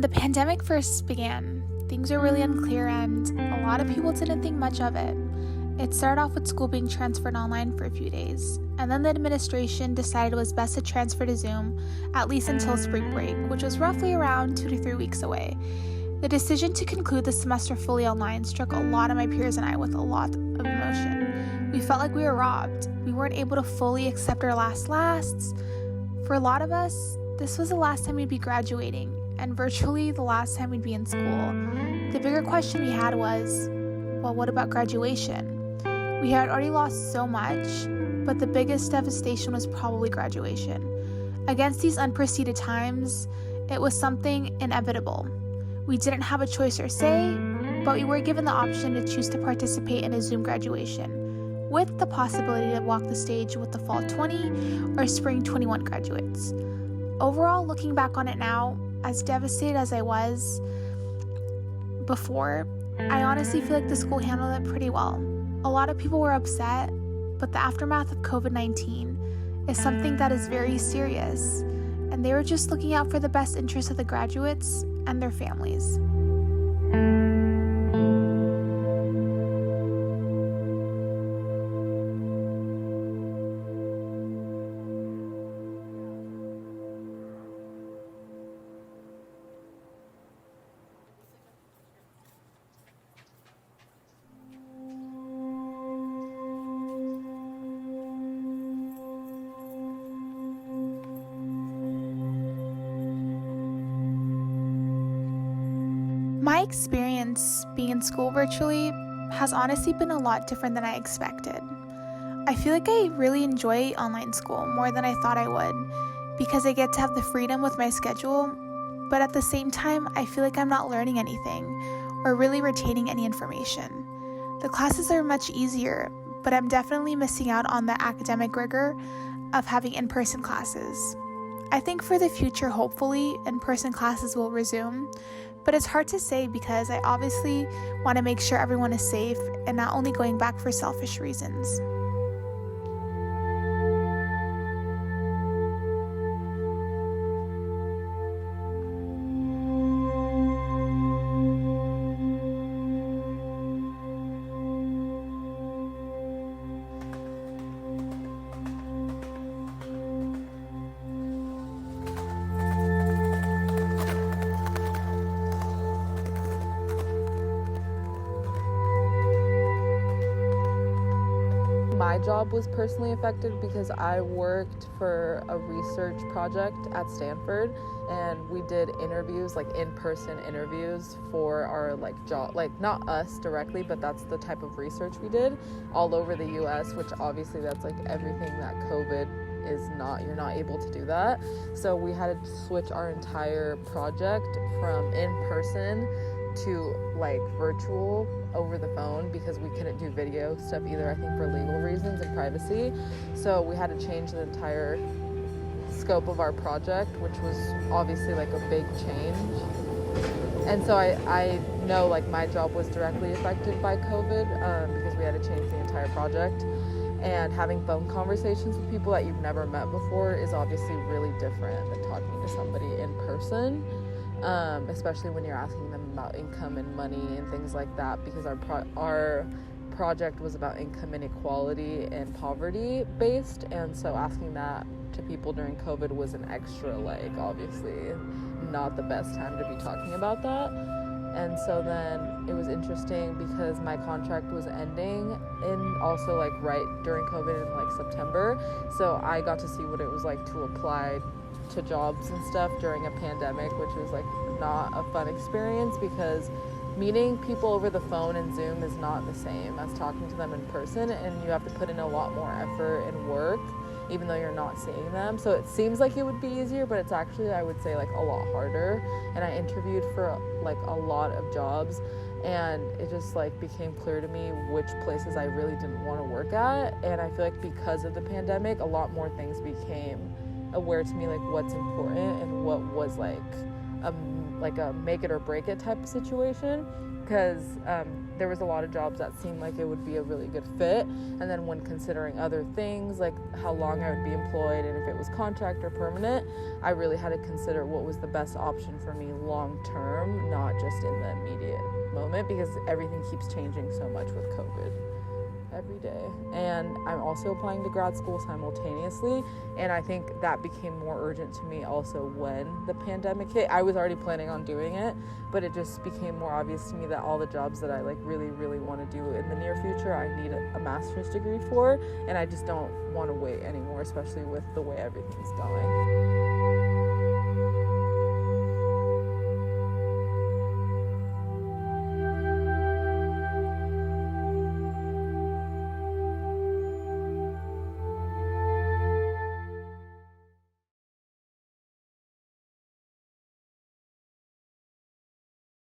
When the pandemic first began, things were really unclear and a lot of people didn't think much of it. It started off with school being transferred online for a few days, and then the administration decided it was best to transfer to Zoom, at least until spring break, which was roughly around 2 to 3 weeks away. The decision to conclude the semester fully online struck a lot of my peers and I with a lot of emotion. We felt like we were robbed. We weren't able to fully accept our lasts. For a lot of us, this was the last time we'd be graduating, and virtually the last time we'd be in school. The bigger question we had was, well, what about graduation? We had already lost so much, but the biggest devastation was probably graduation. Against these unprecedented times, it was something inevitable. We didn't have a choice or say, but we were given the option to choose to participate in a Zoom graduation, with the possibility to walk the stage with the fall 20 or spring 21 graduates. Overall, looking back on it now, as devastated as I was before, I honestly feel like the school handled it pretty well. A lot of people were upset, but the aftermath of COVID-19 is something that is very serious, and they were just looking out for the best interests of the graduates and their families. My experience being in school virtually has honestly been a lot different than I expected. I feel like I really enjoy online school more than I thought I would because I get to have the freedom with my schedule, but at the same time, I feel like I'm not learning anything or really retaining any information. The classes are much easier, but I'm definitely missing out on the academic rigor of having in-person classes. I think for the future, hopefully, in-person classes will resume, but it's hard to say because I obviously want to make sure everyone is safe and not only going back for selfish reasons. My job was personally affected because I worked for a research project at Stanford, and we did interviews, like in-person interviews for our job, not us directly, but that's the type of research we did all over the US, which obviously that's everything that COVID is not, you're not able to do that. So we had to switch our entire project from in-person to virtual over the phone because we couldn't do video stuff either, I think for legal reasons and privacy. So we had to change the entire scope of our project, which was obviously a big change. And so I know my job was directly affected by COVID because we had to change the entire project. And having phone conversations with people that you've never met before is obviously really different than talking to somebody in person, especially when you're asking them about income and money and things like that, because our project was about income inequality and poverty based, and so asking that to people during COVID was an extra obviously not the best time to be talking about that. And so then it was interesting because my contract was ending in also right during COVID in September, so I got to see what it was like to apply to jobs and stuff during a pandemic, which was not a fun experience because meeting people over the phone and Zoom is not the same as talking to them in person, and you have to put in a lot more effort and work even though you're not seeing them. So it seems like it would be easier, but it's actually, I would say, a lot harder. And I interviewed for a lot of jobs, and it just became clear to me which places I really didn't want to work at. And I feel because of the pandemic, a lot more things became aware to me, what's important and what was like a make it or break it type of situation, because there was a lot of jobs that seemed like it would be a really good fit, and then when considering other things like how long I would be employed and if it was contract or permanent, I really had to consider what was the best option for me long term, not just in the immediate moment, because everything keeps changing so much with COVID every day. And I'm also applying to grad school simultaneously, and I think that became more urgent to me also when the pandemic hit. I was already planning on doing it, but it just became more obvious to me that all the jobs that I like really want to do in the near future, I need a master's degree for, and I just don't want to wait anymore, especially with the way everything's going.